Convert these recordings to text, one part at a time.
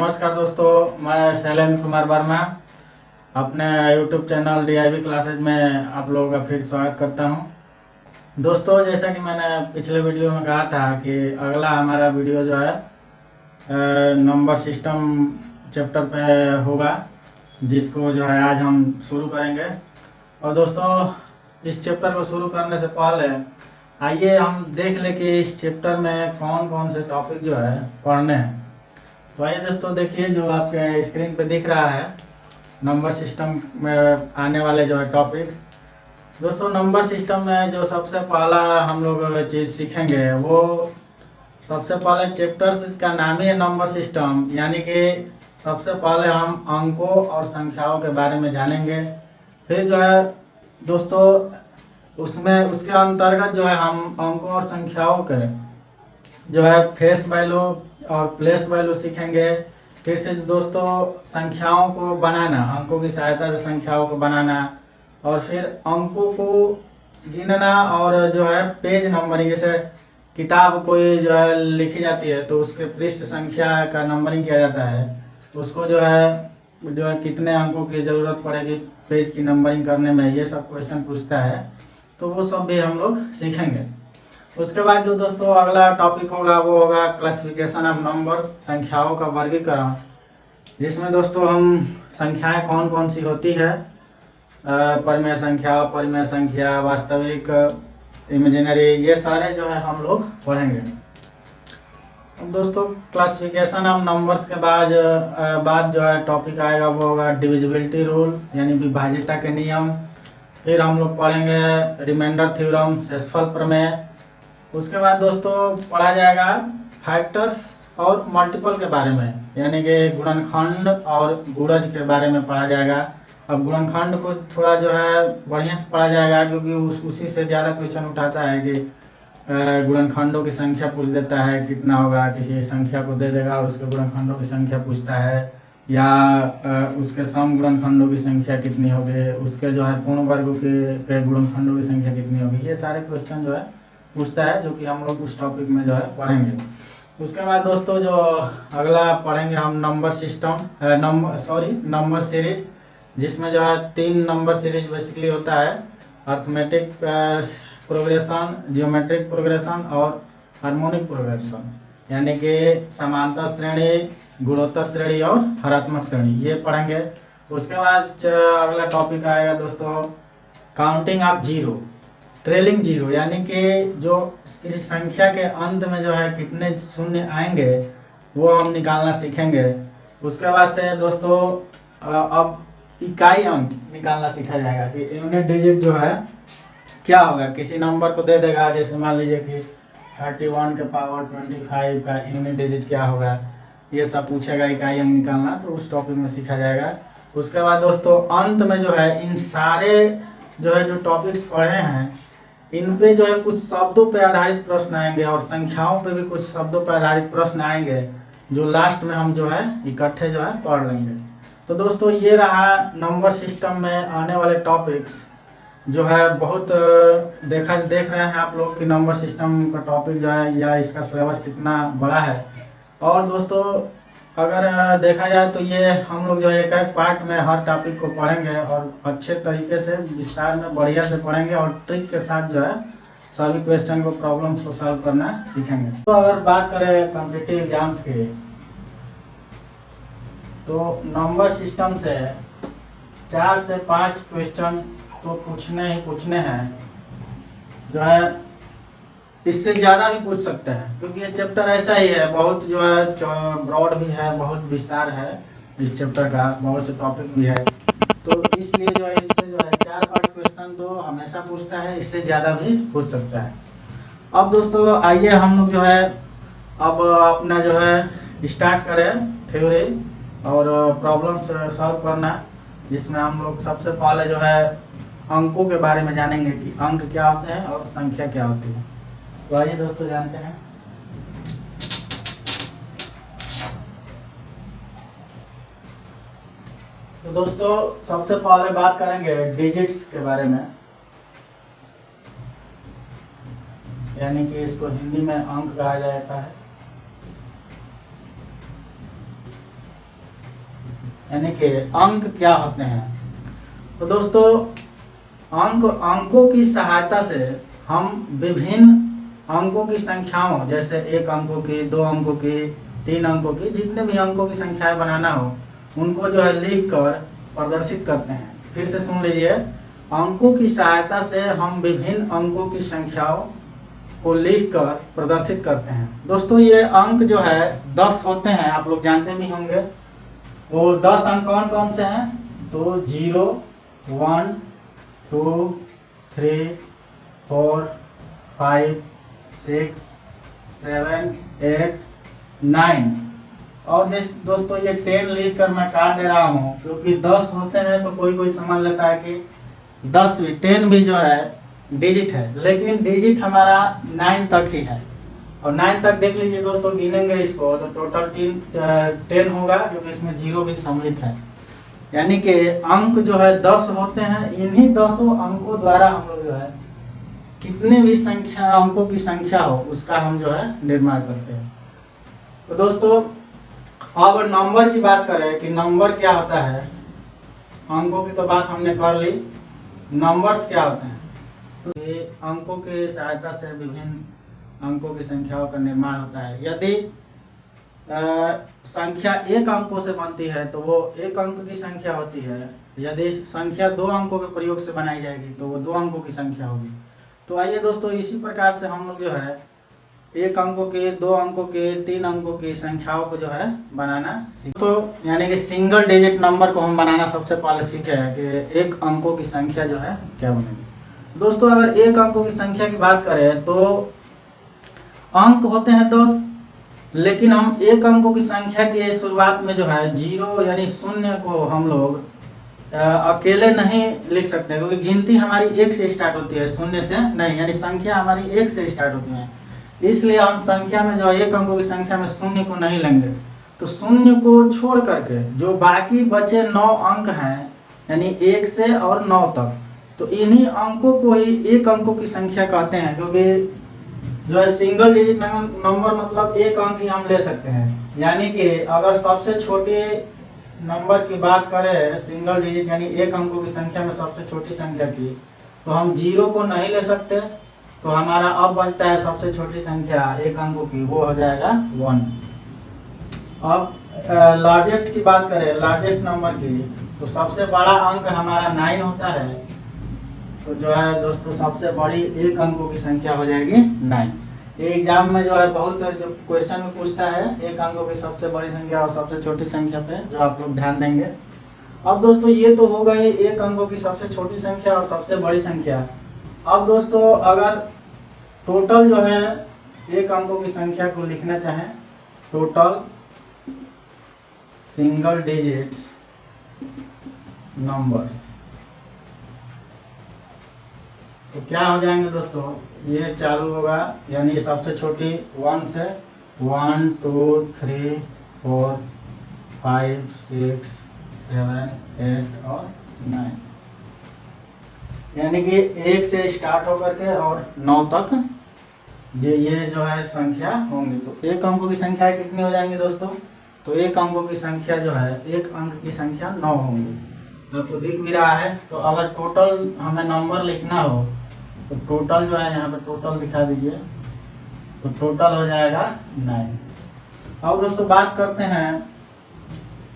नमस्कार दोस्तों, मैं शैलेंद्र कुमार वर्मा अपने YouTube चैनल DIV क्लासेज में आप लोगों का फिर स्वागत करता हूं। दोस्तों, जैसा कि मैंने पिछले वीडियो में कहा था कि अगला हमारा वीडियो जो है नंबर सिस्टम चैप्टर पे होगा, जिसको जो है आज हम शुरू करेंगे। और दोस्तों, इस चैप्टर को शुरू करने से पहले आइए हम देख लें कि इस चैप्टर में कौन कौन से टॉपिक जो है पढ़ने हैं। तो आइए दोस्तों, देखिए जो आपके स्क्रीन पे दिख रहा है नंबर सिस्टम में आने वाले जो है टॉपिक्स। दोस्तों, नंबर सिस्टम में जो सबसे पहला हम लोग चीज़ सीखेंगे वो सबसे पहले चैप्टर का नाम ही है नंबर सिस्टम, यानी कि सबसे पहले हम अंकों और संख्याओं के बारे में जानेंगे। फिर जो है दोस्तों उसमें उसके अंतर्गत जो है हम अंकों और संख्याओं के जो है फेस वैल्यू और प्लेस वैल्यू सीखेंगे। फिर से दोस्तों संख्याओं को बनाना, अंकों की सहायता से संख्याओं को बनाना, और फिर अंकों को गिनना, और जो है पेज नंबरिंग, जैसे किताब कोई जो है लिखी जाती है तो उसके पृष्ठ संख्या का नंबरिंग किया जाता है, उसको जो है कितने अंकों की ज़रूरत पड़ेगी पेज की नंबरिंग करने में, ये सब क्वेश्चन पूछता है। तो वो सब भी हम लोग सीखेंगे। उसके बाद जो दोस्तों अगला टॉपिक होगा वो होगा क्लासिफिकेशन ऑफ नंबर, संख्याओं का वर्गीकरण, जिसमें दोस्तों हम संख्याएं कौन कौन सी होती है, परिमेय संख्या, परिमेय संख्या, वास्तविक, इमेजिनरी, ये सारे जो है हम लोग पढ़ेंगे। अब दोस्तों क्लासिफिकेशन ऑफ नंबर्स के बाद जो है टॉपिक आएगा वो होगा डिविजिबिलिटी रूल, यानी विभाज्यता के नियम। फिर हम लोग पढ़ेंगे रिमाइंडर थ्योरम, शेषफल प्रमेय। उसके बाद दोस्तों पढ़ा जाएगा फैक्टर्स और मल्टीपल के बारे में, यानी कि गुणनखंड और गुणज के बारे में पढ़ा जाएगा। अब गुणनखंड को थोड़ा जो है बढ़िया से पढ़ा जाएगा, क्योंकि उसी से ज़्यादा क्वेश्चन उठाता है कि गुणनखंडों की संख्या पूछ देता है कितना होगा, किसी संख्या को दे देगा उसके गुणनखंडों की संख्या पूछता है, या उसके सम गुणनखंडों की संख्या कितनी होगी, उसके जो है पूर्ण वर्गों के गुणनखंडों की संख्या कितनी होगी, ये सारे क्वेश्चन जो है पूछता है, जो कि हम लोग उस टॉपिक में जो है पढ़ेंगे। उसके बाद दोस्तों जो अगला पढ़ेंगे हम नंबर सिस्टम, नंबर सीरीज, जिसमें जो है 3 नंबर सीरीज बेसिकली होता है, अर्थमेटिक प्रोग्रेशन, जियोमेट्रिक प्रोग्रेशन और हार्मोनिक प्रोग्रेशन, यानी कि समांतर श्रेणी, गुणोत्तर श्रेणी और हरात्मक श्रेणी, ये पढ़ेंगे। उसके बाद अगला टॉपिक आएगा दोस्तों counting of zero, trailing zero, यानी कि जो किसी संख्या के अंत में जो है कितने शून्य आएंगे वो हम निकालना सीखेंगे। उसके बाद से दोस्तों अब इकाई अंक निकालना सीखा जाएगा कि यूनिट डिजिट जो है क्या होगा। किसी नंबर को दे देगा, जैसे मान लीजिए कि 31 के पावर 25 का यूनिट डिजिट क्या होगा, ये सब पूछेगा, इकाई अंक निकालना, तो उस टॉपिक में सीखा जाएगा। उसके बाद दोस्तों अंत में जो है इन सारे जो टॉपिक्स पढ़े हैं इन पे जो है कुछ शब्दों पे आधारित प्रश्न आएंगे, और संख्याओं पे भी कुछ शब्दों पे आधारित प्रश्न आएंगे, जो लास्ट में हम जो है इकट्ठे जो है पढ़ लेंगे। तो दोस्तों ये रहा नंबर सिस्टम में आने वाले टॉपिक्स, जो है बहुत देख रहे हैं आप लोग कि नंबर सिस्टम का टॉपिक जो है या इसका सिलेबस कितना बड़ा है। और दोस्तों अगर देखा जाए तो ये हम लोग जो है एक एक पार्ट में हर टॉपिक को पढ़ेंगे, और अच्छे तरीके से विस्तार में बढ़िया से पढ़ेंगे, और ट्रिक के साथ जो है सभी क्वेश्चन को, प्रॉब्लम्स को सॉल्व करना सीखेंगे। तो अगर बात करें कॉम्पिटिटिव एग्जाम्स की, तो नंबर सिस्टम से 4 से 5 क्वेश्चन तो पूछने हैं, जो है इससे ज़्यादा भी पूछ सकते हैं, क्योंकि ये चैप्टर ऐसा ही है, बहुत जो है ब्रॉड भी है, बहुत विस्तार है इस चैप्टर का, बहुत से टॉपिक भी है, तो इसलिए जो है इससे जो है 4-5 क्वेश्चन तो हमेशा पूछता है, इससे ज़्यादा भी पूछ सकता है। अब दोस्तों आइए हम लोग जो है अब अपना जो है स्टार्ट करें थ्योरी और प्रॉब्लम्स सॉल्व करना, जिसमें हम लोग सबसे पहले जो है अंकों के बारे में जानेंगे कि अंक क्या होते हैं और संख्या क्या होती है। तो आइए दोस्तों जानते हैं। तो दोस्तों सबसे पहले बात करेंगे डिजिट्स के बारे में, यानी कि इसको हिंदी में अंक कहा जाता है। यानी कि अंक क्या होते हैं। तो दोस्तों अंकों की सहायता से हम विभिन्न अंकों की संख्याओं, जैसे 1 अंकों की, 2 अंकों की, 3 अंकों की, जितने भी अंकों की संख्याएं बनाना हो उनको जो है लिख कर प्रदर्शित करते हैं। फिर से सुन लीजिए, अंकों की सहायता से हम विभिन्न अंकों की संख्याओं को लिख कर प्रदर्शित करते हैं। दोस्तों ये अंक जो है 10 होते हैं, आप लोग जानते भी होंगे। वो 10 अंक कौन कौन से हैं? तो 0, 1, 2, 3, 4, 5, 6, 7, 8, 9। और दोस्तों ये 10 लिख कर मैं काट दे रहा हूँ, क्योंकि 10 होते हैं तो कोई कोई समझ लेता है कि 10 भी 10 भी जो है डिजिट है, लेकिन डिजिट हमारा 9 तक ही है। और 9 तक देख लीजिए दोस्तों, गिनेंगे इसको तो टोटल 10 होगा, क्योंकि इसमें 0 भी सम्मिलित है। यानी कि अंक जो है 10 होते हैं। इन्हीं 10 अंकों द्वारा हम लोग जो है कितने भी संख्या अंकों की संख्या हो उसका हम जो है निर्माण करते हैं। तो दोस्तों अब नंबर की बात करें कि नंबर क्या होता है। अंकों की तो बात हमने कर ली, नंबर्स क्या होते हैं। तो ये अंकों की सहायता से विभिन्न अंकों की संख्याओं का निर्माण होता है। यदि संख्या 1 अंकों से बनती है तो वो 1 अंक की संख्या होती है। यदि संख्या 2 अंकों के प्रयोग से बनाई जाएगी तो वो 2 अंकों की संख्या होगी। तो आइए दोस्तों, इसी प्रकार से हम लोग जो है 1 अंकों के, 2 अंकों के, 3 अंकों की संख्याओं को जो है बनाना सीखे। तो यानी कि सिंगल डिजिट नंबर को हम बनाना सबसे पहले सीखे हैं कि 1 अंकों की संख्या जो है क्या बनेगी। दोस्तों अगर 1 अंकों की संख्या की बात करें तो अंक होते हैं 10, लेकिन हम 1 अंकों की संख्या के शुरुआत में जो है 0 यानी 0 को हम लोग अकेले नहीं लिख सकते, क्योंकि गिनती हमारी 1 से स्टार्ट होती है, 0 से नहीं। यानी संख्या हमारी 1 से स्टार्ट होती है, इसलिए हम संख्या में जो 1 अंकों की संख्या में 0 को नहीं लेंगे। तो 0 को छोड़ करके जो बाकी बचे 9 अंक हैं, यानी 1 से और 9 तक, तो इन्हीं अंकों को ही 1 अंकों की संख्या कहते हैं। क्योंकि जो है सिंगल डिजिट नंबर मतलब 1 अंक ही हम ले सकते हैं। यानी कि अगर सबसे छोटे नंबर की बात करें, सिंगल डिजिट यानी 1 अंकों की संख्या में सबसे छोटी संख्या की, तो हम 0 को नहीं ले सकते। तो हमारा अब बचता है सबसे छोटी संख्या 1 अंकों की, वो हो जाएगा 1। अब लार्जेस्ट की बात करें, लार्जेस्ट नंबर की, तो सबसे बड़ा अंक हमारा 9 होता है। तो जो है दोस्तों सबसे बड़ी 1 अंकों की संख्या हो जाएगी 9। ये एग्जाम में जो है बहुत जो क्वेश्चन में पूछता है 1 अंकों की सबसे बड़ी संख्या और सबसे छोटी संख्या पे, जो आप लोग ध्यान देंगे। अब दोस्तों ये तो हो गई 1 अंकों की सबसे छोटी संख्या और सबसे बड़ी संख्या। अब दोस्तों अगर टोटल जो है 1 अंकों की संख्या को लिखना चाहें, टोटल सिंगल डिजिट्स नंबर्स, तो क्या हो जाएंगे दोस्तों, ये चालू होगा, यानी सबसे छोटी 1 से 1, 2, 3, 4, 5, 6, 7, 8 और 9, यानी कि 1 से स्टार्ट होकर के और 9 तक ये जो है संख्या होंगी। तो 1 अंकों की संख्या कितनी हो जाएंगी दोस्तों, तो 1 अंकों की संख्या जो है 1 अंक की संख्या 9 होंगी। आपको दिख भी रहा है। तो अगर टोटल हमें नंबर लिखना हो तो टोटल जो है यहाँ पे टोटल दिखा दीजिए, तो टोटल हो जाएगा 9। अब दोस्तों बात करते हैं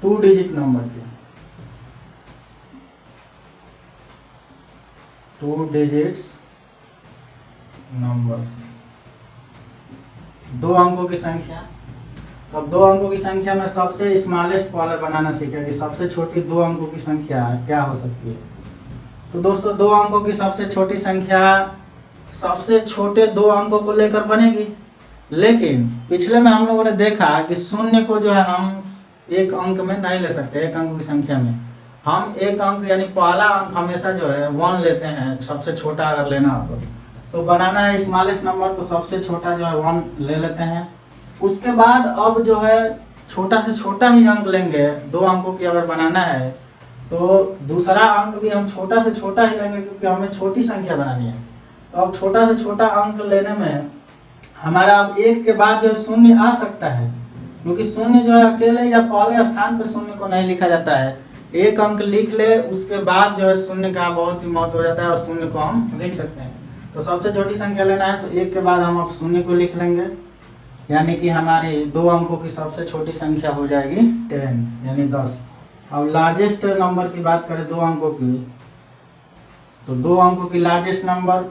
2 डिजिट नंबर की। 2 डिजिट्स नंबर्स, 2 अंकों की संख्या। अब 2 अंकों की संख्या में सबसे स्मॉलेस्ट पहले बनाना सीखेंगे, सबसे छोटी 2 अंकों की संख्या क्या हो सकती है। तो दोस्तों 2 अंकों की सबसे छोटी संख्या सबसे छोटे 2 अंकों को लेकर बनेगी। लेकिन पिछले में हम लोगों ने देखा कि 0 को जो है हम 1 अंक में नहीं ले सकते। 1 अंक की संख्या में हम 1 अंक यानी पहला अंक हमेशा जो है 1 लेते हैं, सबसे छोटा अगर लेना हो तो बनाना है स्मॉलेस्ट नंबर, तो सबसे छोटा जो है 1 ले लेते हैं। उसके बाद अब जो है छोटा से छोटा ही अंक लेंगे। 2 अंकों की अगर बनाना है तो दूसरा अंक भी हम छोटा से छोटा ही लेंगे, क्योंकि हमें छोटी संख्या बनानी है। तो अब छोटा से छोटा अंक लेने में हमारा अब 1 के बाद जो 0 आ सकता है, क्योंकि शून्य जो है अकेले या पहले स्थान पर शून्य को नहीं लिखा जाता है। एक अंक लिख ले उसके बाद जो है शून्य का बहुत ही महत्व हो जाता है और शून्य को हम लिख सकते हैं। तो सबसे छोटी संख्या लेना है तो एक के बाद हम अब शून्य को लिख लेंगे, यानी कि हमारी 2 अंकों की सबसे छोटी संख्या हो जाएगी 10 यानी 10। अब लार्जेस्ट नंबर की बात करें 2 अंकों की, तो 2 अंकों की लार्जेस्ट नंबर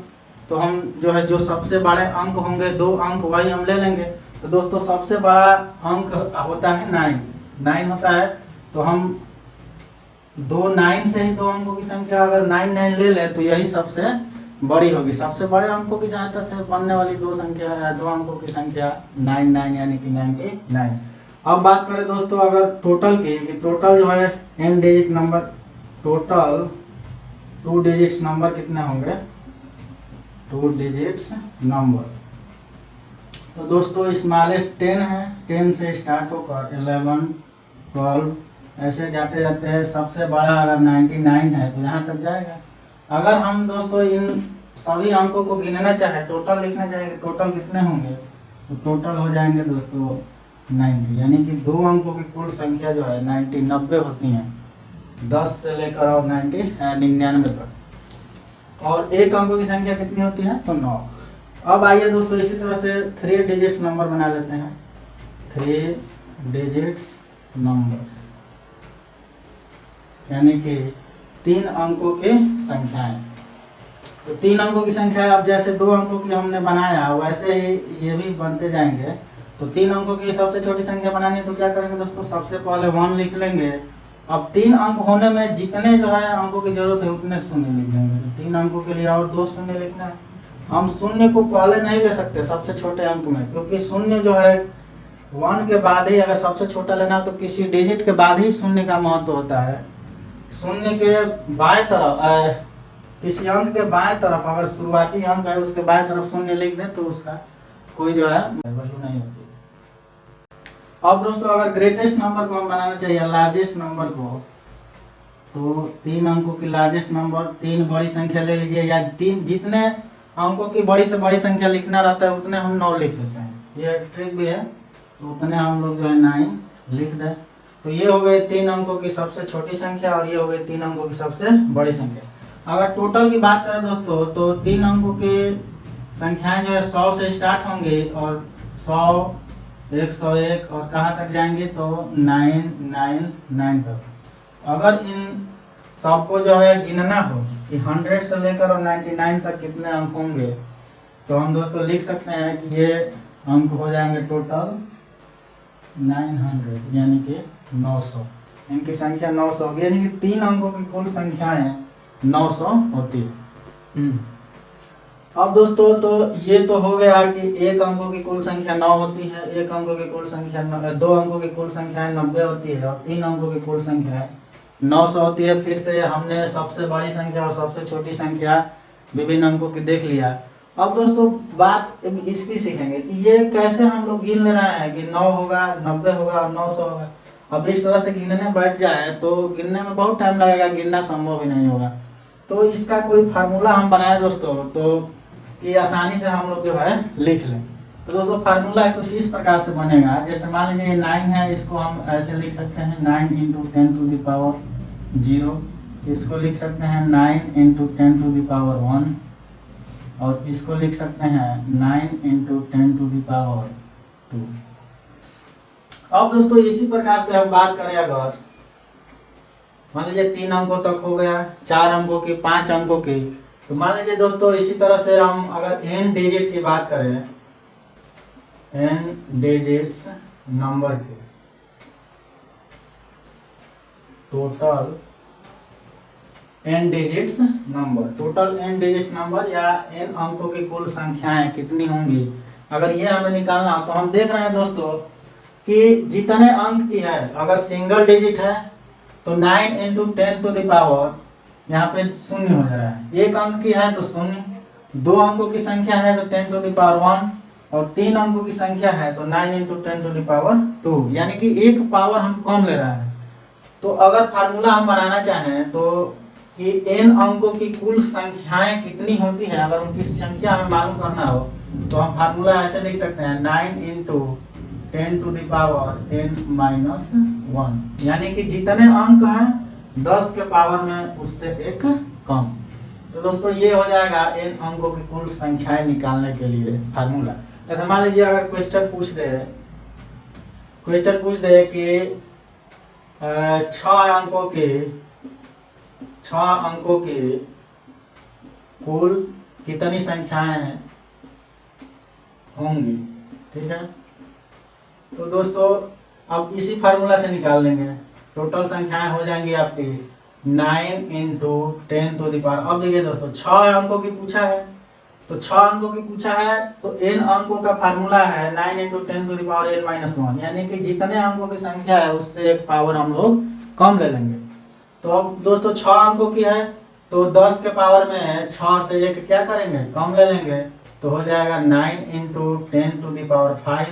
तो हम जो है जो सबसे बड़े अंक होंगे 2 अंक वही हम ले लेंगे। तो दोस्तों सबसे बड़ा अंक होता है 9 होता है, तो हम 9 से ही 2 अंकों की संख्या अगर 9 ले लें तो यही सबसे बड़ी होगी। सबसे बड़े अंकों की सहायता से बनने वाली 2 अंकों की संख्या 9 यानी कि 99। अब बात करें दोस्तों अगर टोटल की, कि टोटल जो है n digit number, total 2 digits number कितने होंगे, 2 डिजिट्स नंबर। तो दोस्तों स्मॉलेस्ट 10 है, 10 से स्टार्ट होकर 11 12 ऐसे जाते जाते हैं। सबसे बड़ा अगर 99 है तो यहाँ तक जाएगा। अगर हम दोस्तों इन सभी अंकों को गिनना चाहे, टोटल लिखना चाहेंगे, टोटल कितने होंगे, तो टोटल हो जाएंगे दोस्तों 90, यानी कि 2 अंकों की कुल संख्या जो है 90 होती हैं, 10 से लेकर और 99 तक। और एक अंकों की संख्या कितनी होती है, तो 9। अब आइए दोस्तों इसी तरह से 3 डिजिट्स नंबर बना लेते हैं। 3 डिजिट्स नंबर यानी कि 3 अंकों की संख्याएं। तो 3 अंकों की संख्या अब जैसे 2 अंकों की हमने बनाया वैसे ही ये भी बनते जाएंगे। तो 3 अंकों की सबसे छोटी संख्या बनानी है तो क्या करेंगे दोस्तों, सबसे पहले 1 लिख लेंगे। अब 3 अंक होने में जितने जो है अंकों की जरूरत है उतने शून्य लिख देंगे। तो 3 अंकों के लिए और 2 शून्य लिखना है। हम शून्य को पहले नहीं ले सकते सबसे छोटे अंक में, क्योंकि शून्य जो है 1 के बाद ही, अगर सबसे छोटा लेना तो किसी डिजिट के बाद ही शून्य का महत्व होता है। शून्य के बाएं तरफ किसी अंक के बाएं तरफ अगर शुरुआती अंक है उसके बाएं तरफ शून्य लिख दें तो उसका कोई जो है वैल्यू नहीं होती। अब दोस्तों अगर ग्रेटेस्ट नंबर को हम बनाना चाहिए, लार्जेस्ट नंबर को, तो 3 अंकों की लार्जेस्ट नंबर, 3 बड़ी संख्या ले लीजिए, या 3 जितने अंकों की बड़ी से बड़ी संख्या लिखना रहता है उतने हम 9 लिख लेते हैं। ये ट्रिक भी है, तो उतने हम लोग जो है 9 लिख दें। तो ये हो गए 3 अंकों की सबसे छोटी संख्या और ये हो गई 3 अंकों की सबसे बड़ी संख्या। अगर टोटल की बात करें दोस्तों तो 3 अंकों की संख्याएं जो है 100 से स्टार्ट होंगी और 100, 101 और कहाँ तक जाएंगे तो 999 तक। अगर इन सबको जो है गिनना हो कि 100 से लेकर और 99 तक कितने अंक होंगे, तो हम दोस्तों लिख सकते हैं कि ये अंक हो जाएंगे टोटल 900 यानी कि 900। इनकी संख्या 900 होगी, यानी कि 3 अंकों की कुल संख्याएं 900 होती है। अब दोस्तों तो ये तो हो गया कि 1 अंकों की कुल संख्या 9 होती है, 1 अंकों की कुल संख्या 2 अंकों की कुल संख्या 90 होती है और 3 अंकों की कुल संख्या 900 होती है। फिर से हमने सबसे बड़ी संख्या और सबसे छोटी संख्या विभिन्न अंकों की देख लिया। अब दोस्तों बात इसकी सीखेंगे कि ये कैसे हम लोग गिन ले रहे हैं कि 9 होगा, 90 होगा और 900 होगा। अब इस तरह से गिनने बैठ जाए तो गिनने में बहुत टाइम लगेगा, गिनना संभव ही नहीं होगा। तो इसका कोई फार्मूला हम बनाए दोस्तों, तो कि आसानी से हम लोग जो है लिख लें। तो दोस्तों फार्मूला कुछ इस प्रकार से बनेगा, जैसे मान लीजिए 9 है, इसको हम ऐसे लिख सकते हैं 9 × 10⁻0। इसको लिख सकते हैं 9 × 10⁻1 और इसको लिख सकते हैं 9 × 10⁻2। अब दोस्तों इसी प्रकार से हम बात करें, अगर मान लीजिए 3 अंकों तक हो गया, 4 अंकों की, 5 अंकों की, तो मान लीजिए दोस्तों इसी तरह से हम अगर n डिजिट की बात करें, n डिजिट्स नंबर की, टोटल n डिजिट्स नंबर या n अंकों की कुल संख्याएं कितनी होंगी, अगर ये हमें निकालना हो तो हम देख रहे हैं दोस्तों कि जितने अंक की है, अगर सिंगल डिजिट है तो 9 × 10⁻, यहाँ पे शून्य हो जा रहा है। 1 अंक की है तो शून्य, 2 अंकों की संख्या है तो 10⁻1 और 3 अंकों की संख्या है तो 9 × 10⁻2, यानी कि 1 पावर हम कम ले रहे हैं। तो अगर फार्मूला हम बनाना चाहें तो कि n अंकों की कुल संख्याएं कितनी होती है, अगर उनकी संख्या हमें मालूम करना हो तो हम फार्मूला ऐसे लिख सकते हैं 9 × 10 to the power n minus 1, यानी कि जितने अंक हैं 10 के पावर में उससे एक कम। तो दोस्तों ये हो जाएगा n अंकों की कुल संख्याएं निकालने के लिए फार्मूला। जैसे मान लीजिए अगर क्वेश्चन पूछ दे कि 6 अंकों के कुल कितनी संख्याएं होंगी, ठीक है। तो दोस्तों अब इसी फार्मूला से निकाल लेंगे। टोटल संख्याएं हो जाएंगी आपकी 9 इंटू 10 टू द पावर। अब देखिए दोस्तों 6 अंकों की पूछा है, तो 6 अंकों की पूछा है तो n अंकों का फार्मूला है 9 into 10 to the power n minus 1, यानी कि जितने अंकों की संख्या है उससे एक पावर हम लोग कम ले लेंगे। तो अब दोस्तों 6 अंकों की है तो 10 के पावर में 6 से एक क्या करेंगे, कम ले लेंगे, तो हो जाएगा 9 इंटू 10 टू द पावर 5।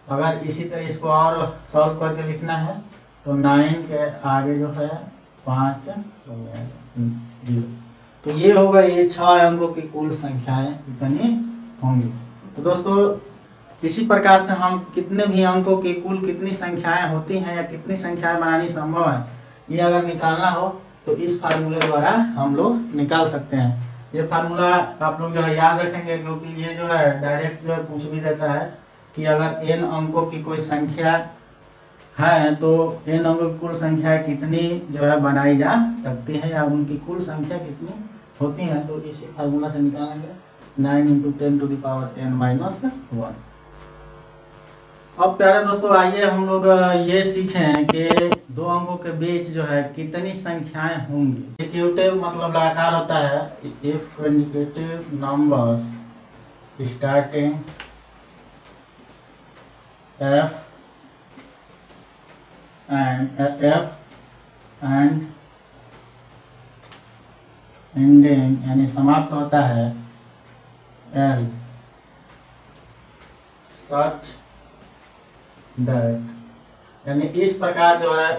अगर इसी तरह इसको और सॉल्व करके लिखना है तो 9 के आगे जो है 5 0। तो ये होगा ये 6 अंकों की कुल संख्याएं कितनी होंगी। तो दोस्तों इसी प्रकार से हम कितने भी अंकों की कुल कितनी संख्याएं होती हैं या कितनी संख्याएं बनानी संभव है, ये अगर निकालना हो तो इस फार्मूले द्वारा हम लोग निकाल सकते हैं। ये फार्मूला आप लोग जो है याद रखेंगे, क्योंकि ये जो है डायरेक्ट जो है पूछ भी देता है कि अगर n अंकों की कोई संख्या है तो n अंकों की कुल संख्या कितनी जो है बनाई जा सकती है या उनकी कुल संख्या कितनी होती है, तो इसी फार्मूला से निकालेंगे 9 into 10 to the power n minus 1। अब प्यारे दोस्तों आइए हम लोग ये सीखें कि दो अंकों के बीच जो है कितनी संख्याएं होंगी। इंडिकेटिव मतलब लगातार होता है, if indicative numbers starting f and ending यानी समाप्त होता है l, such that यानी इस प्रकार जो है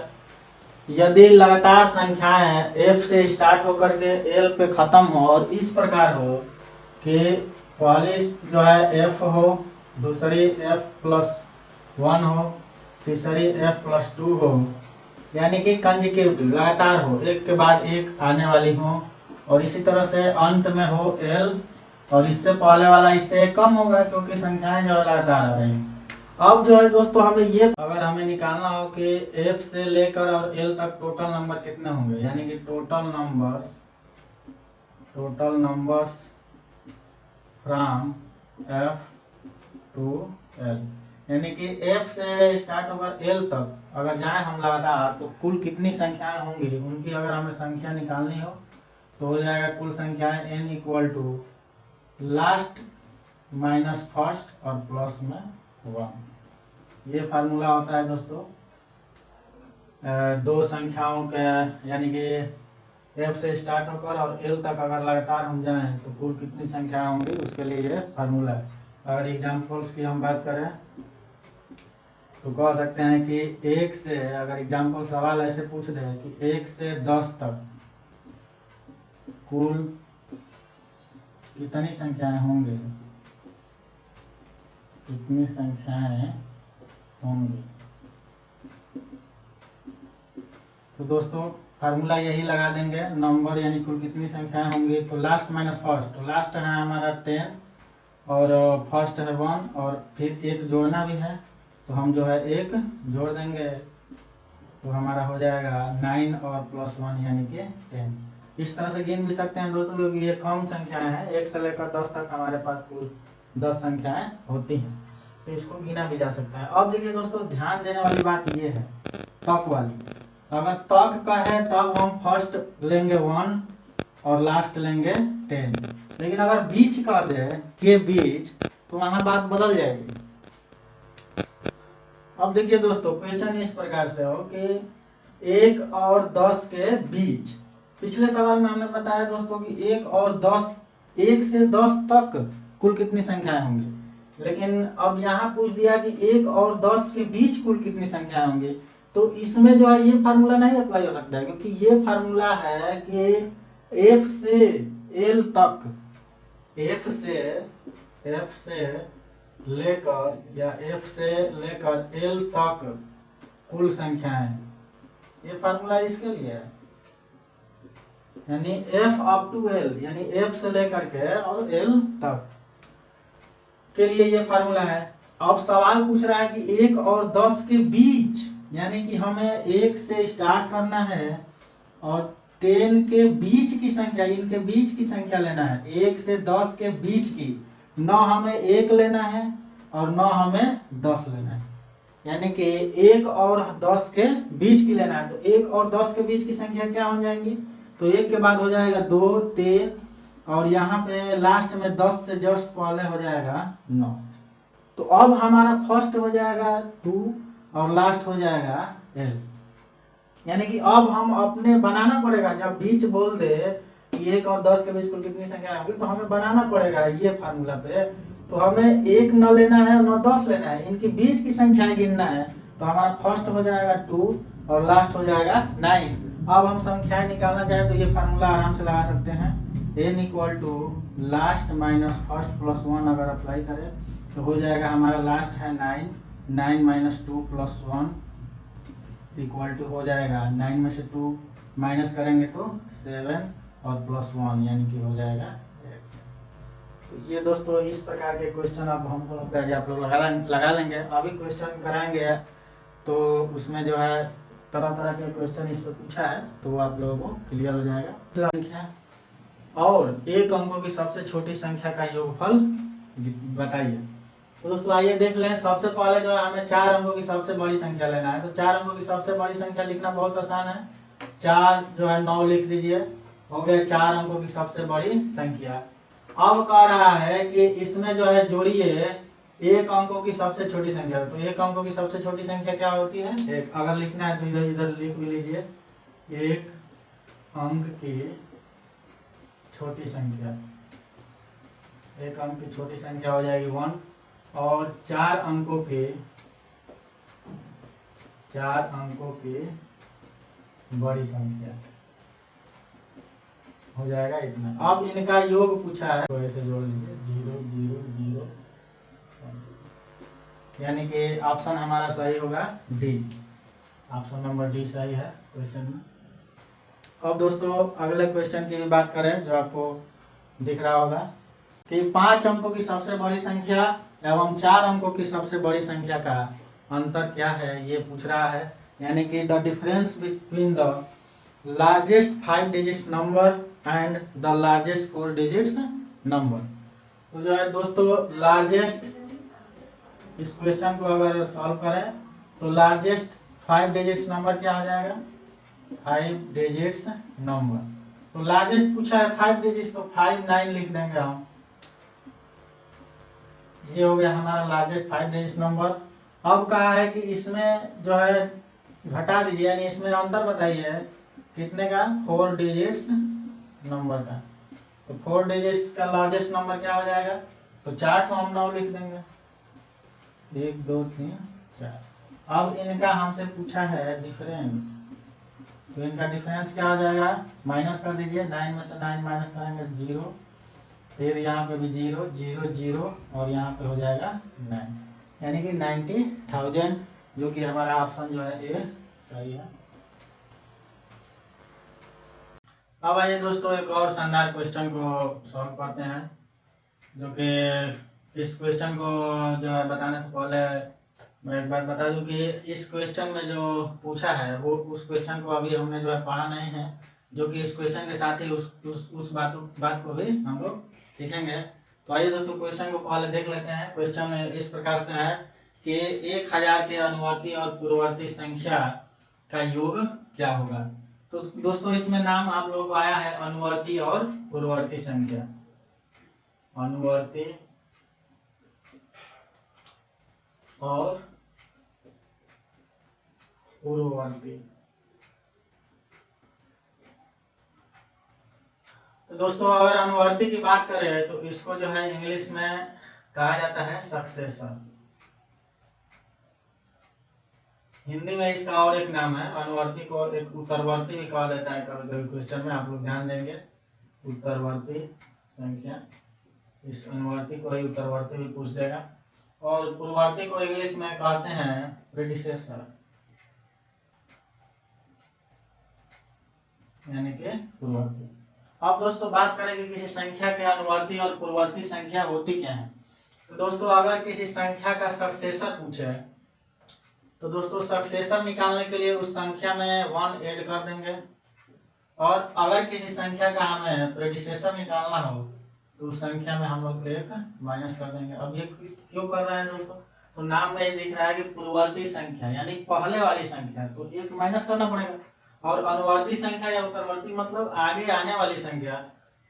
यदि लगातार संख्याएं f से स्टार्ट होकर के l पे खत्म हो और इस प्रकार हो कि पहली जो है f हो, दूसरी f+1 हो, तीसरी f+2 हो, यानी कि कंसेक्यूटिव लगातार हो, एक के बाद एक आने वाली हो, और इसी तरह से अंत में हो l और इससे पहले वाला इससे कम होगा क्योंकि संख्याएं जो लगातार आ रही हैं। अब जो है दोस्तों हमें ये अगर हमें निकालना हो कि f से लेकर और l तक टोटल नंबर कितने होंगे, यानी कि total numbers from f to l, यानी कि f से स्टार्ट होकर l तक अगर जाए हम लगातार तो कुल कितनी संख्याएं होंगी, उनकी अगर हमें संख्या निकालनी हो तो हो जाएगा कुल संख्याएं n equal to last minus first और प्लस में 1। ये फार्मूला होता है दोस्तों दो संख्याओं का, यानी कि f से स्टार्ट होकर और l तक अगर लगातार हम जाएं तो कुल कितनी संख्याएं होंगी उसके लिए ये फार्मूला है। अगर एग्जाम्पल्स की हम बात करें तो कह सकते हैं कि 1 से, अगर एग्जाम्पल सवाल ऐसे पूछ दे कि 1 से 10 तक कुल कितनी संख्याएं होंगी, कितनी संख्याएं होंगी, तो दोस्तों फार्मूला यही लगा देंगे नंबर यानी कुल कितनी संख्याएं होंगी। तो लास्ट माइनस फर्स्ट, तो लास्ट है हमारा 10 और फर्स्ट है 1 और फिर एक जोड़ना भी है तो हम जो है एक जोड़ देंगे तो हमारा हो जाएगा 9 और +1 यानी कि 10। इस तरह से गिन भी सकते हैं दोस्तों क्योंकि ये कम संख्याएं हैं, 1 से लेकर 10 तक हमारे पास कुल 10 संख्याएं होती हैं, तो इसको गिना भी जा सकता है। अब देखिए दोस्तों ध्यान देने वाली बात ये है तक वाली, अगर तक का है तब हम फर्स्ट लेंगे 1 और लास्ट लेंगे 10, लेकिन अगर बीच का दे के बीच तो वहां बात बदल जाएगी। अब देखिए दोस्तों क्वेश्चन इस प्रकार से हो कि 1 और 10 के बीच, पिछले सवाल में हमने बताया दोस्तों कि 1 और 10, 1 से 10 तक कुल कितनी संख्याएं होंगी, लेकिन अब यहाँ पूछ दिया कि 1 और 10 के बीच कुल कितनी संख्याएं होंगी, तो इसमें जो है ये फार्मूला नहीं अप्लाई हो सकता है क्योंकि ये फार्मूला है कि f से l तक, f से लेकर या f से लेकर l तक कुल संख्याएं, ये फार्मूला इसके लिए है। यानी f अप टू l, यानी f से लेकर के और l तक के लिए ये फार्मूला है। अब सवाल पूछ रहा है कि 1 और 10 के बीच, यानी कि हमें 1 से स्टार्ट करना है और 10 के बीच की संख्या, इनके बीच की संख्या लेना है। 1 से 10 के बीच की, न हमें 1 लेना है और न हमें 10 लेना है, यानी कि 1 और 10 के बीच की लेना है। तो 1 और 10 के बीच की संख्या क्या हो जाएंगी? तो 1 के बाद हो जाएगा 2, 3 और यहाँ पे लास्ट में 10 से जस्ट पहले हो जाएगा 9। तो अब हमारा फर्स्ट हो जाएगा 2 और लास्ट हो जाएगा l, यानी कि अब हम अपने बनाना पड़ेगा, जब बीच बोल दे कि 1 और 10 के बीच कुल कितनी संख्या होगी तो हमें बनाना पड़ेगा ये फार्मूला पे। तो हमें 1 न लेना है और न 10 लेना है, इनके बीच की संख्याएं गिनना है। तो हमारा फर्स्ट हो जाएगा 2 और लास्ट हो जाएगा 9। अब हम संख्याएं निकालना चाहे तो ये फार्मूला आराम से लगा सकते हैं। n equal to last minus first plus 1 अगर अप्लाई करें तो हो जाएगा हमारा लास्ट है 9, 9 माइनस 2 प्लस 1 इक्वल टू हो जाएगा 9 में से 2 माइनस करेंगे तो 7 और प्लस 1 यानी कि हो जाएगा 8। तो ये दोस्तों इस प्रकार के क्वेश्चन अब हमको लगता है कि आप लोग लगा लेंगे। अभी क्वेश्चन कराएंगे तो उसमें जो है तरह तरह के क्वेश्चन इस पर पूछा है, तो आप लोगों को क्लियर हो जाएगा। संख्या और एक अंकों की सबसे छोटी संख्या का योगफल बताइए। तो दोस्तों आइए देख लें। सबसे पहले जो है हमें 4 अंकों की सबसे बड़ी संख्या लेना है। तो 4 अंकों की सबसे बड़ी संख्या लिखना बहुत आसान है। 4 जो है 9 लिख दीजिए, हो गया 4 अंकों की सबसे बड़ी संख्या। अब कह रहा है कि इसमें जो है जोड़िए एक अंकों की सबसे छोटी संख्या। तो एक अंकों की सबसे छोटी संख्या क्या होती है? एक। अगर लिखना है तो इधर इधर लिख भी लीजिए, एक अंक की छोटी संख्या। एक अंक की छोटी संख्या हो जाएगी 1 और 4 अंकों की बड़ी संख्या हो जाएगा इतना। अब इनका योग पूछा है तो ऐसे जोड़ लीजिए 0 0 0, यानी कि ऑप्शन हमारा सही होगा डी। ऑप्शन नंबर डी सही है क्वेश्चन में। अब दोस्तों अगले क्वेश्चन की भी बात करें जो आपको दिख रहा होगा कि 5 अंकों की सबसे बड़ी संख्या एवं 4 अंकों की सबसे बड़ी संख्या का अंतर क्या है, ये पूछ रहा है। यानी कि the difference between the largest 5 digits number and the largest 4 digits number. तो जो है दोस्तों लार्जेस्ट, इस क्वेश्चन को अगर सॉल्व करें तो लार्जेस्ट 5 डिजिट्स नंबर क्या हो जाएगा? 5 डिजिट्स नंबर। तो लार्जेस्ट पूछा है 5 डिजिट्स, तो 5 9 लिख देंगे हम। ये हो गया हमारा लार्जेस्ट 5 डिजिट्स नंबर। अब कहा है कि इसमें जो है घटा दीजिए, यानी इसमें अंतर बताइए कितने का? 4 डिजिट्स नंबर का। तो 4 डिजिट्स का लार्जेस्ट नंबर क्या हो जाएगा? तो 4 को हम 9 लिख देंगे, 1 2 3 4। अब इनका हमसे पूछा है डिफरेंस, तो इनका डिफरेंस क्या हो जाएगा? माइनस कर दीजिए, 9 में से 9 माइनस करेंगे 0, फिर यहाँ पे भी 0 0 0 और यहाँ पे हो जाएगा 9, यानी कि 90,000, जो कि हमारा ऑप्शन जो है ए सही है। अब आइए दोस्तों एक और शानदार क्वेश्चन को सॉल्व करते हैं, जो कि इस क्वेश्चन को जो है बताने से पहले मैं एक बात बता दूं कि इस क्वेश्चन में जो पूछा है वो उस क्वेश्चन को अभी हमने जो है पढ़ा नहीं है, जो कि इस क्वेश्चन के साथ ही उस बात को भी हम लोग सीखेंगे। तो आइए दोस्तों क्वेश्चन को पहले देख लेते हैं। क्वेश्चन इस प्रकार से है कि 1000 के अनुवर्ती और पूर्ववर्ती संख्या का योग क्या होगा। तो दोस्तों इसमें नाम आप लोगों को आया है अनुवर्ती और पूर्ववर्ती संख्या। अनुवर्ती और पूर्ववर्ती। तो दोस्तों अगर अनुवर्ती की बात करें तो इसको जो है इंग्लिश में कहा जाता है सक्सेशन। हिंदी में इसका और एक नाम है, अनुवर्ती को एक उत्तरवर्ती भी कहा जाता है। कभी कभी क्वेश्चन में आप लोग ध्यान देंगे, उत्तरवर्ती संख्या, इस अनुवर्ती को ही उत्तरवर्ती भी पूछ देगा। और पूर्ववर्ती को इंग्लिश में कहते हैं प्रेडिसेसर, यानी कि पूर्ववर्ती। अब दोस्तों बात करेंगे किसी संख्या के अनुवर्ती और पूर्ववर्ती संख्या होती क्या है। तो दोस्तों अगर किसी संख्या का सक्सेसर पूछे तो दोस्तों सक्सेसर निकालने के लिए उस संख्या में 1 ऐड कर देंगे, और अगर किसी संख्या का हमें प्रेडिसेसर निकालना हो तो उस संख्या में हम लोग 1 माइनस कर देंगे। अब ये क्यों कर रहे हैं दोस्तों, तो नाम में ही दिख रहा है कि पूर्ववर्ती संख्या यानी पहले वाली संख्या, तो 1 माइनस करना पड़ेगा। और अनुवर्ती संख्या या उत्तरवर्ती मतलब आगे आने वाली संख्या,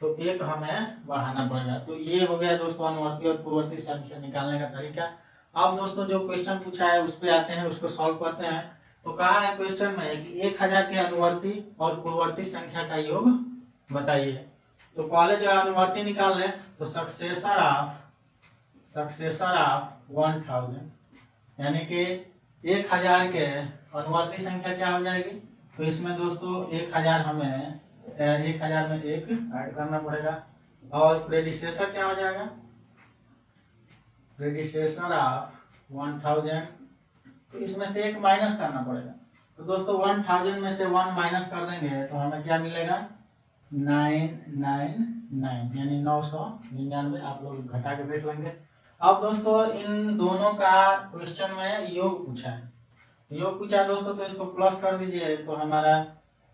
तो 1 हमें बढ़ाना पड़ेगा। तो ये हो गया दोस्तों अनुवर्ती और पूर्ववर्ती संख्या निकालने का तरीका। अब दोस्तों जो क्वेश्चन पूछा है उस पर आते हैं, उसको सॉल्व करते हैं। तो कहा है क्वेश्चन में कि 1000 के अनुवर्ती और पूर्ववर्ती संख्या का योग बताइए। तो पहले जो अनुवर्ती निकाल लें तो सक्सेसर ऑफ 1000, यानी कि 1000 के अनुवर्ती संख्या क्या हो जाएगी। तो इसमें दोस्तों 1000 हमें 1000 में 1 ऐड करना पड़ेगा। और प्रेडिसेसर क्या हो जाएगा, प्रेडिसेसर ऑफ 1000, तो इसमें से 1 माइनस करना पड़ेगा। तो दोस्तों 1000 में से 1 माइनस कर देंगे तो हमें क्या मिलेगा 999, यानी 999। आप लोग घटा के देख लेंगे। अब दोस्तों इन दोनों का क्वेश्चन में योग पूछा है, दोस्तों, तो इसको प्लस कर दीजिए तो हमारा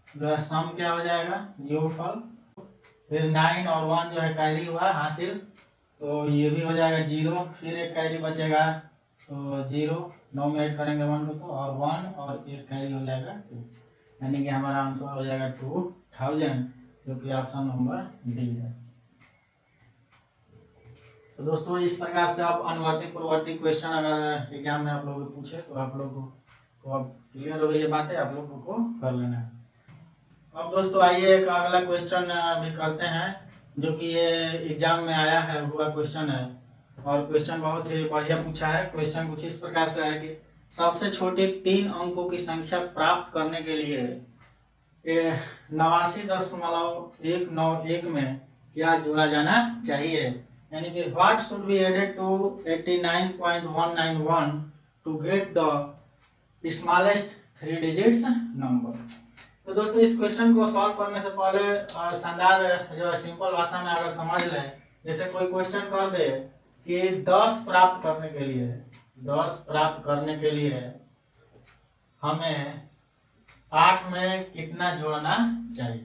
जो है सम क्या हो जाएगा योगफल। फिर 9 और 1 जो है कैरी हुआ हासिल, तो ये भी हो जाएगा 0। फिर एक कैरी बचेगा तो 0, 9 में ऐड करेंगे 1 को, तो और 1 और एक कैरी हो जाएगा 2, यानी कि हमारा आंसर हो जाएगा 2000, जो कि ऑप्शन नंबर डी है। तो दोस्तों इस प्रकार से आप अनुवर्ती पूर्ववर्ती क्वेश्चन अगर एग्जाम में आप लोग पूछे तो आप लोगों को अब क्लियर हो गई ये बातें, आप लोगों को कर लेना है। अब दोस्तों आइए एक अगला क्वेश्चन भी करते हैं, जो कि ये एग्जाम में आया है हुआ क्वेश्चन है, और क्वेश्चन बहुत ही बढ़िया पूछा है। क्वेश्चन कुछ इस प्रकार से है कि सबसे छोटे 3 अंकों की संख्या प्राप्त करने के लिए 89.191 में क्या जोड़ा जाना चाहिए, यानी कि what should be added to 89.191 to get the smallest 3 digits number. तो दोस्तों इस क्वेश्चन को सॉल्व करने से पहले शानदार जो है सिंपल भाषा में अगर समझ लें, जैसे कोई क्वेश्चन कर दे कि 10 प्राप्त करने के लिए हमें 8 में कितना जोड़ना चाहिए।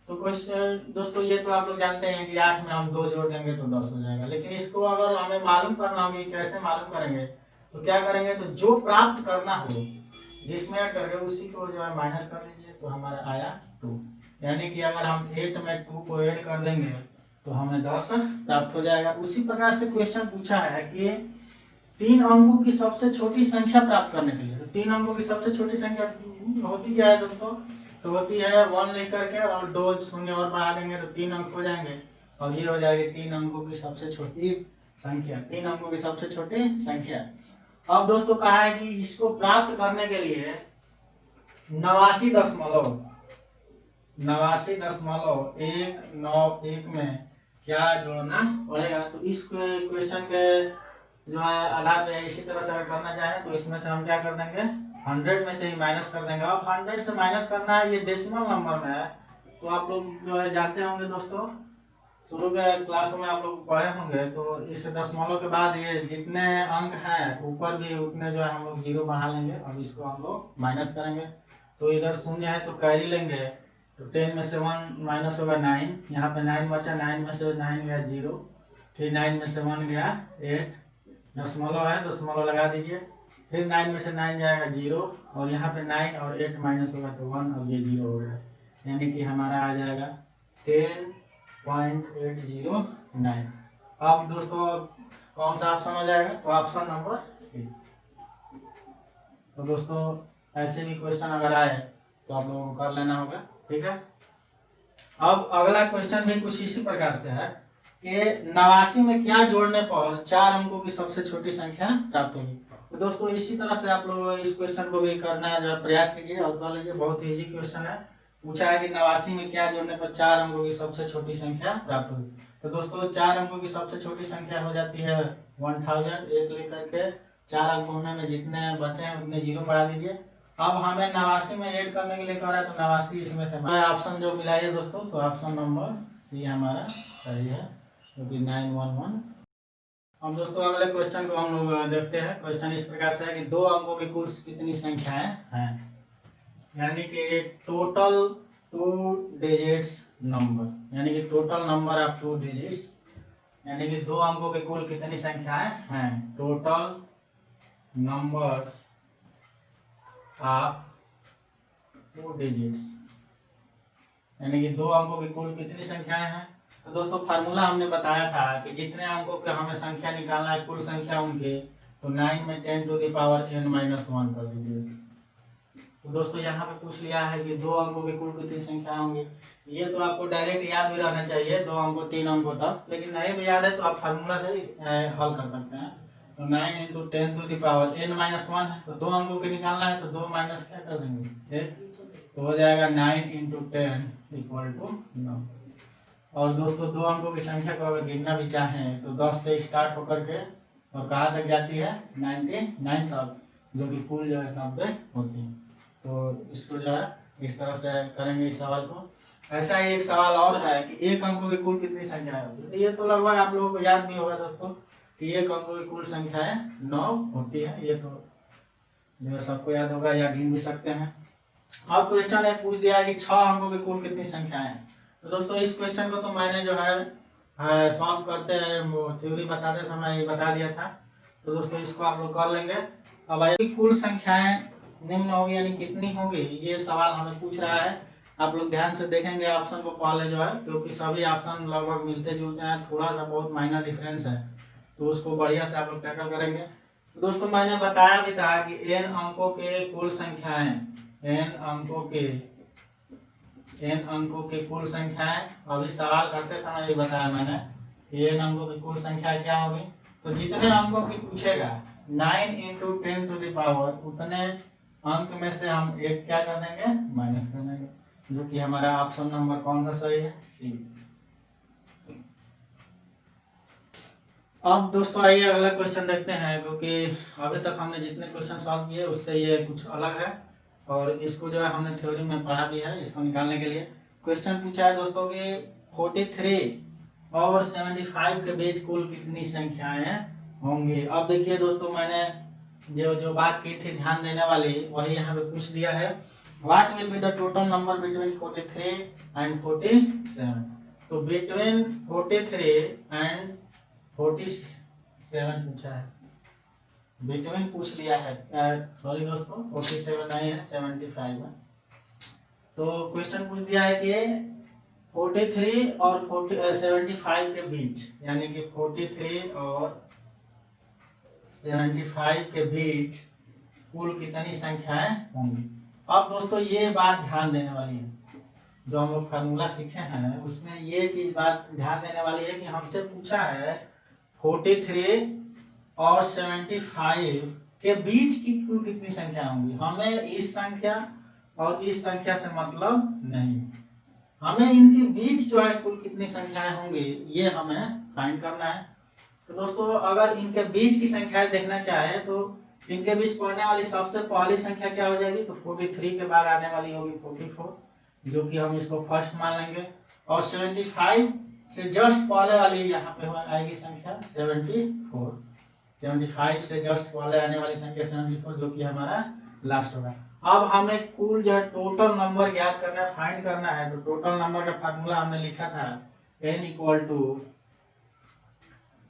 तो क्वेश्चन दोस्तों ये तो आप लोग जानते हैं कि 8 में हम 2 जोड़ देंगे तो 10 हो जाएगा, लेकिन इसको अगर हमें मालूम करना होगी कैसे मालूम करेंगे, तो क्या करेंगे, तो जो प्राप्त करना हो जिसमें ऐड करके उसी को जो है माइनस कर दीजिए, तो हमारा आया 2, यानी कि अगर हम 8 में 2 को ऐड कर देंगे तो हमें 10 प्राप्त हो जाएगा। उसी प्रकार से क्वेश्चन पूछा है कि 3 अंकों की सबसे छोटी संख्या प्राप्त करने के लिए, तो 3 अंकों की सबसे छोटी संख्या होती क्या है दोस्तों, तो होती है 1 लेकर के और 2 शून्य और बढ़ा देंगे तो 3 अंक हो जाएंगे, और ये हो जाएगी 3 अंकों की सबसे छोटी संख्या, 3 अंकों की सबसे छोटी संख्या। अब दोस्तों कहा है कि इसको प्राप्त करने के लिए 89.191 में क्या जोड़ना पड़ेगा। तो इस क्वेश्चन के जो है आधार पे इसी तरह से अगर करना चाहें तो इसमें से हम क्या कर देंगे 100 में से ही माइनस कर देंगे। अब 100 से माइनस करना है, ये डेसिमल नंबर में है, तो आप लोग जो है जानते होंगे दोस्तों, शुरू के क्लास में आप लोग पढ़े होंगे, तो इस दशमलव के बाद ये जितने अंक हैं ऊपर भी उतने जो है हम लोग 0 बढ़ा लेंगे। अब इसको हम लोग माइनस करेंगे, तो इधर शून्य है तो कैरी लेंगे, तो 10 में से 1 माइनस होगा 9, यहाँ पे 9 बचा, 9 में से 9 गया 0, फिर 9 में से 1 गया 8, दशमलव है दशमलव लगा दीजिए, फिर 9 में से 9 जाएगा 0, और यहाँ पे 9 और 8 माइनस होगा तो 1, और ये 0 हो गया, यानी कि हमारा आ जाएगा 10.809। अब दोस्तों कौन सा ऑप्शन हो जाएगा, तो ऑप्शन नंबर सी। तो दोस्तों ऐसे भी क्वेश्चन अगर आए तो आप लोगों को कर लेना होगा, ठीक है। अब अगला क्वेश्चन भी कुछ इसी प्रकार से है कि 89 में क्या जोड़ने पर 4 अंकों की सबसे छोटी संख्या प्राप्त होगी। तो दोस्तों इसी तरह से आप लोग इस क्वेश्चन को भी करना जो प्रयास कीजिए और कर लीजिए, बहुत ही इजी क्वेश्चन है। पूछा है कि 89 में क्या जोड़ने पर 4 अंकों की सबसे छोटी संख्या प्राप्त होगी। तो दोस्तों 4 अंकों की सबसे छोटी संख्या हो जाती है 1000। एक लेकर के 4 अंक में जितने बचे हैं उतने जीरो बढ़ा दीजिए। अब हमें 89 में ऐड करने के लिए कह रहा है, तो 89 इसमें से ऑप्शन जो मिला है दोस्तों, तो ऑप्शन नंबर सी हमारा सही है, क्योंकि 911। अब दोस्तों अगले क्वेश्चन को हम लोग देखते हैं। क्वेश्चन इस प्रकार से है कि 2 अंकों की कुल कितनी संख्याएं हैं, यानी कि टोटल 2 डिजिट्स नंबर, यानी कि टोटल नंबर ऑफ 2 डिजिट्स, यानी कि 2 अंकों की कुल कितनी संख्याएं हैं, टोटल नंबर्स ऑफ 2 डिजिट्स, यानी कि 2 अंकों की कुल कितनी संख्याएं हैं। तो दोस्तों फार्मूला हमने बताया था कि जितने अंकों के हमें संख्या निकालना है, कुल संख्या उनके, तो 9 में 10 टू द पावर n-1 कर दीजिए। तो दोस्तों यहाँ पे पूछ लिया है कि 2 अंकों की कुल कितनी संख्या होंगी। ये तो आपको डायरेक्ट याद भी रहना चाहिए 2 अंकों 3 अंकों तक, लेकिन नहीं भी याद है तो आप फार्मूला से हल कर सकते हैं। तो 9 into 10 to the power n-1 है, तो 2 अंकों के निकालना है, तो 2 माइनस क्या कर देंगे, तो हो जाएगा 9 इंटू 10 इक्वल टू 9। और दोस्तों 2 अंकों की संख्या को अगर गिनना भी चाहें तो 10 से स्टार्ट होकर के और कहाँ तक जाती है, 99 तक, जो कि कुल जो है 90 होती है। तो इसको जो है इस तरह से करेंगे इस सवाल को। ऐसा ही एक सवाल और है कि 1 अंकों की कुल कितनी संख्या है। ये तो लगभग आप लोगों को याद भी होगा दोस्तों कि 1 अंकों की कुल संख्या है 9 होती है। ये तो जो सबको याद होगा या गिन भी सकते हैं। अब क्वेश्चन है पूछ दिया कि 6 अंकों की कुल कितनी संख्या है। तो दोस्तों इस क्वेश्चन को तो मैंने जो है सॉल्व करते थ्योरी बताते समय बता दिया था। तो दोस्तों इसको आप लोग कर लेंगे। अब आइए कुल संख्याएं निम्न होगी यानी कितनी होगी, ये सवाल हमें पूछ रहा है। आप लोग ध्यान से देखेंगे ऑप्शन को पहले जो है, क्योंकि सभी ऑप्शन लगभग मिलते जुलते हैं, थोड़ा सा बहुत माइनर डिफरेंस है, तो उसको बढ़िया से आप लोग टैकल करेंगे। तो दोस्तों मैंने बताया भी था कि n अंकों के कुल संख्याएं, n अंकों के कुल संख्याएं, अभी सवाल करते समय ये बताया मैंने कि n अंकों की कुल संख्या क्या होगी। तो जितने अंकों की पूछेगा 9 इंटू 10 टू द पावर, उतने अंक में से हम एक क्या कर देंगे, माइनस कर देंगे, जो कि हमारा ऑप्शन नंबर कौन सा सही है, सी। अब दोस्तों आइए अगला क्वेश्चन देखते हैं, क्योंकि अभी तक हमने जितने क्वेश्चन सॉल्व किए उससे ये कुछ अलग है और इसको जो है हमने थ्योरी में पढ़ा भी है। इसको निकालने के लिए क्वेश्चन पूछा है दोस्तों कि 43 और 75 के बीच कुल कितनी संख्याएं होंगी। अब देखिए दोस्तों मैंने जो बात की थी ध्यान देने वाली, वही यहाँ पे पूछ दिया है। What will be the total number between 43 and 47। तो बिटवीन 43 एंड 47 पूछा है, बिटवीन पूछ लिया है, सॉरी दोस्तों 47 नहीं है 75 है। तो क्वेश्चन पूछ दिया है कि 43 और 75 के बीच, यानी कि 43 और 75 के बीच कुल कितनी संख्याएं होंगी। अब दोस्तों ये बात ध्यान देने वाली है, जो हम लोग फार्मूला सीखे हैं उसमें ये चीज बात ध्यान देने वाली है कि हमसे पूछा है 43 और 75 के बीच की कुल कितनी संख्या होंगी। हमें इस संख्या और इस संख्या से मतलब नहीं, हमें इनके बीच जो है कुल कितनी संख्याएं होंगी ये हमें फाइंड करना है। तो दोस्तों अगर इनके बीच की संख्याएं देखना चाहे तो इनके बीच पढ़ने वाली सबसे पहली संख्या क्या हो जाएगी, तो 43 के बाद आने वाली होगी 44, जो कि हम इसको फर्स्ट मान लेंगे। और 75 से जस्ट पहले वाली यहाँ पे आएगी संख्या 74, 75 से जस्ट पहले आने वाली संख्या 74, जो कि हमारा लास्ट होगा। अब हमें कुल जो है टोटल नंबर ज्ञात करना है, फाइंड करना है। तो टोटल नंबर का फार्मूला हमने लिखा था n equal to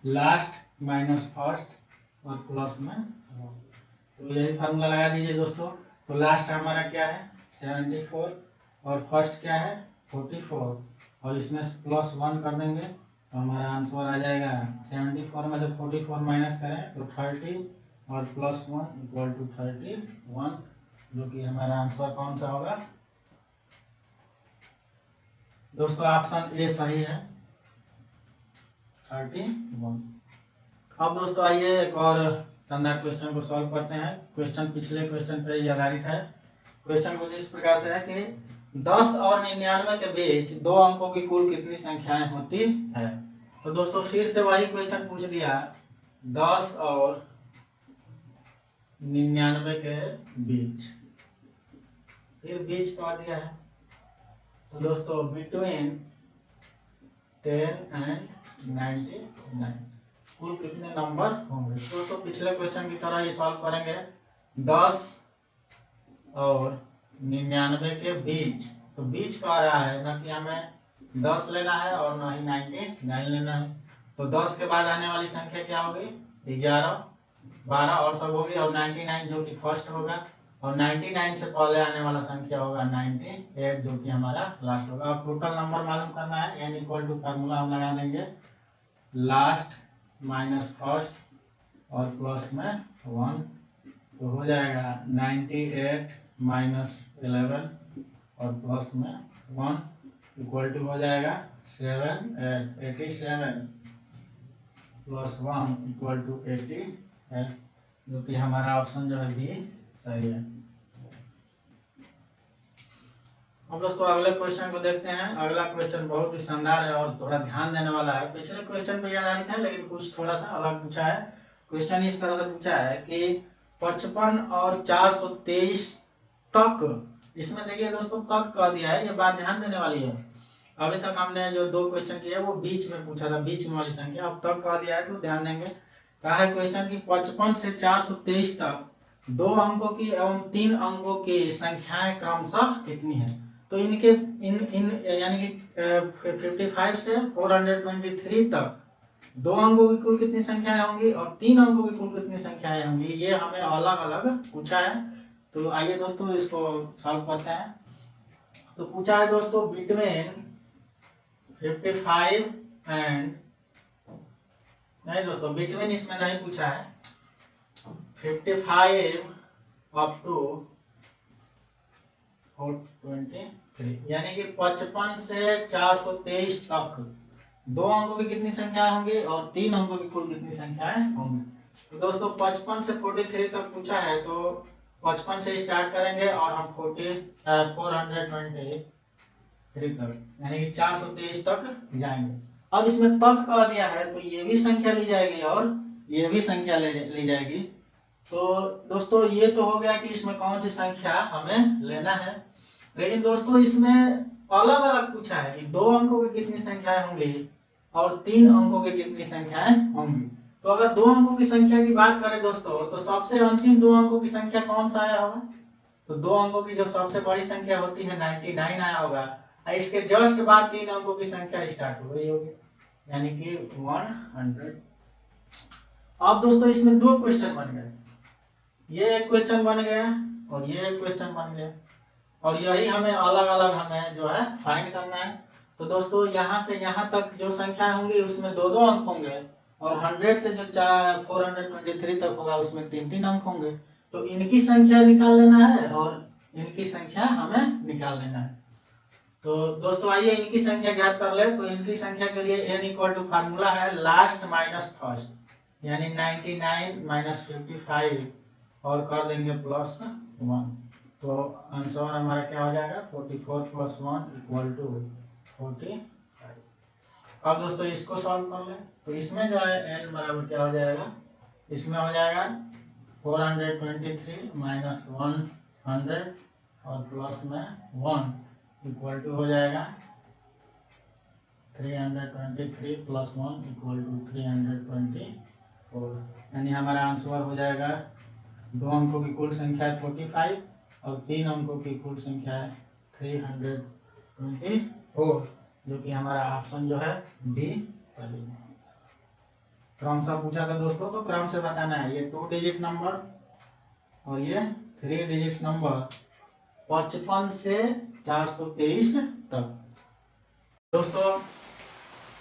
last minus first और प्लस में, तो यही फार्मूला लगा दीजिए दोस्तों। तो लास्ट हमारा क्या है 74 और फर्स्ट क्या है 44, और इसमें प्लस 1 कर देंगे तो हमारा आंसर आ जाएगा 74 में से 44 माइनस करें तो 30 और प्लस 1 इक्वल टू 31, जो कि हमारा आंसर कौन सा होगा दोस्तों, ऑप्शन ए सही है 31। अब दोस्तों आइए एक और शानदार क्वेश्चन को सॉल्व करते हैं। क्वेश्चन पिछले क्वेश्चन पर ही आधारित है। क्वेश्चन कुछ इस प्रकार से है कि 10 और 99 के बीच 2 अंकों की कुल कितनी संख्याएं होती है। तो दोस्तों फिर से वही क्वेश्चन पूछ दिया, 10 और 99 के बीच, फिर बीच कह दिया है। तो दोस्तों बिटवीन 10 एंड 99 कुल कितने नंबर होंगे। दोस्तों पिछले क्वेश्चन की तरह ये सॉल्व करेंगे, 10 और 99 के बीच। तो बीच कह रहा है ना कि हमें 10 लेना है और ना ही 99 लेना है। तो 10 के बाद आने वाली संख्या क्या होगी, 11, 12 और सब होगी, और 99 जो कि फर्स्ट होगा, और 99 से पहले आने वाला संख्या होगा 98 जो कि हमारा लास्ट होगा। अब टोटल नंबर मालूम करना है, n इक्वल टू फार्मूला हम लगा देंगे, लास्ट माइनस फर्स्ट और प्लस में 1, तो हो जाएगा 98 माइनस 11 और प्लस में 1 इक्वल टू हो जाएगा 87 प्लस 1 इक्वल टू 80 है, जो कि हमारा ऑप्शन जो है बी सही है। अब दोस्तों अगले क्वेश्चन को देखते हैं। अगला क्वेश्चन बहुत ही शानदार है और थोड़ा ध्यान देने वाला है। पिछले क्वेश्चन पे याद आ रही था, लेकिन कुछ थोड़ा सा अलग पूछा है। क्वेश्चन इस तरह से पूछा है कि 55 और 423 तक, इसमें देखिए दोस्तों तक कह दिया है, ये बात ध्यान देने वाली है। अभी तक हमने जो 2 क्वेश्चन किए वो बीच में पूछा था, बीच में वाली संख्या, अब तक कह दिया है तो ध्यान देंगे। कहा है क्वेश्चन की 55 से 423 तक 2 अंकों की एवं 3 अंकों की संख्याएं क्रमशः कितनी है। तो इनके इन यानी कि 55 से 423 तक 2 अंकों की कुल कितनी संख्याएं होंगी और 3 अंकों की कुल कितनी संख्याएं होंगी, ये हमें अलग अलग पूछा है। तो आइए दोस्तों इसको सॉल्व करते हैं। तो पूछा है दोस्तों बिटवीन 55 एंड, नहीं दोस्तों बिटवीन इसमें नहीं पूछा है, 55 अप टू 423, यानी कि 55 से 423 तक 2 अंकों की कितनी संख्या होंगी और 3 अंकों की कुल कितनी संख्याएं होंगी। तो दोस्तों 55 से 43 तक पूछा है, तो 55 से स्टार्ट करेंगे और हम 423 तक, यानी कि 423 तक जाएंगे। अब इसमें तक कह दिया है तो ये भी संख्या ली जाएगी और ये भी संख्या ली जाएगी। तो दोस्तों ये तो हो गया कि इसमें कौन सी संख्या हमें लेना है, लेकिन दोस्तों इसमें अलग अलग पूछा है कि 2 अंकों की कितनी संख्याएं होंगी और 3 अंकों की कितनी संख्याएं होंगी। तो अगर 2 अंकों की संख्या की बात करें दोस्तों, तो सबसे अंतिम 2 अंकों की संख्या कौन सा आया होगा, तो 2 अंकों की जो सबसे बड़ी संख्या होती है 99 आया होगा, इसके जस्ट बाद 3 अंकों की संख्या स्टार्ट हो गई होगी, यानी कि 100। अब दोस्तों इसमें 2 क्वेश्चन बन गए, ये एक क्वेश्चन बन गया और ये एक क्वेश्चन बन गया, और यही हमें अलग अलग हमें जो है फाइंड करना है। तो दोस्तों यहाँ से यहाँ तक जो संख्या होंगी उसमें 2-2 अंक होंगे, और 100 से जो 423 तक होगा उसमें 3-3 अंक होंगे। तो इनकी संख्या निकाल लेना है और इनकी संख्या हमें निकाल लेना है। तो दोस्तों आइए इनकी संख्या ज्ञात कर ले। तो इनकी संख्या के लिए n इक्वल टू फार्मूला है लास्ट माइनस फर्स्ट, यानी 99 माइनस 55 और कर देंगे प्लस 1, तो आंसर हमारा क्या हो जाएगा 44 प्लस 1 इक्वल टू 45। अब दोस्तों इसको सॉल्व कर ले। तो इसमें जो है n बराबर क्या हो जाएगा, इसमें हो जाएगा 423 माइनस 100 और प्लस में 1 इक्वल टू हो जाएगा 323 प्लस 1 इक्वल टू 324, यानी हमारा आंसर हो जाएगा 2 अंकों की कुल संख्या 45 और 3 अंकों की कुल संख्या है 324, जो कि हमारा ऑप्शन जो है डी सही है। क्रम से पूछा था दोस्तों, तो क्रम से बताना है, ये 2 डिजिट नंबर और ये 3 डिजिट नंबर 55 से 423 तक। दोस्तों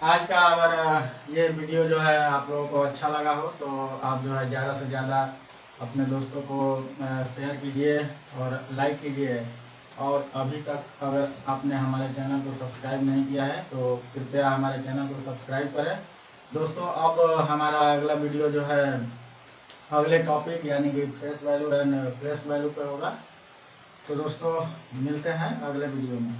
आज का अगर ये वीडियो जो है आप लोगों को अच्छा लगा हो तो आप जो है ज़्यादा से ज़्यादा अपने दोस्तों को शेयर कीजिए और लाइक कीजिए, और अभी तक अगर आपने हमारे चैनल को सब्सक्राइब नहीं किया है तो कृपया हमारे चैनल को सब्सक्राइब करें। दोस्तों अब हमारा अगला वीडियो जो है अगले टॉपिक यानी कि face value and place value पर होगा। तो दोस्तों मिलते हैं अगले वीडियो में।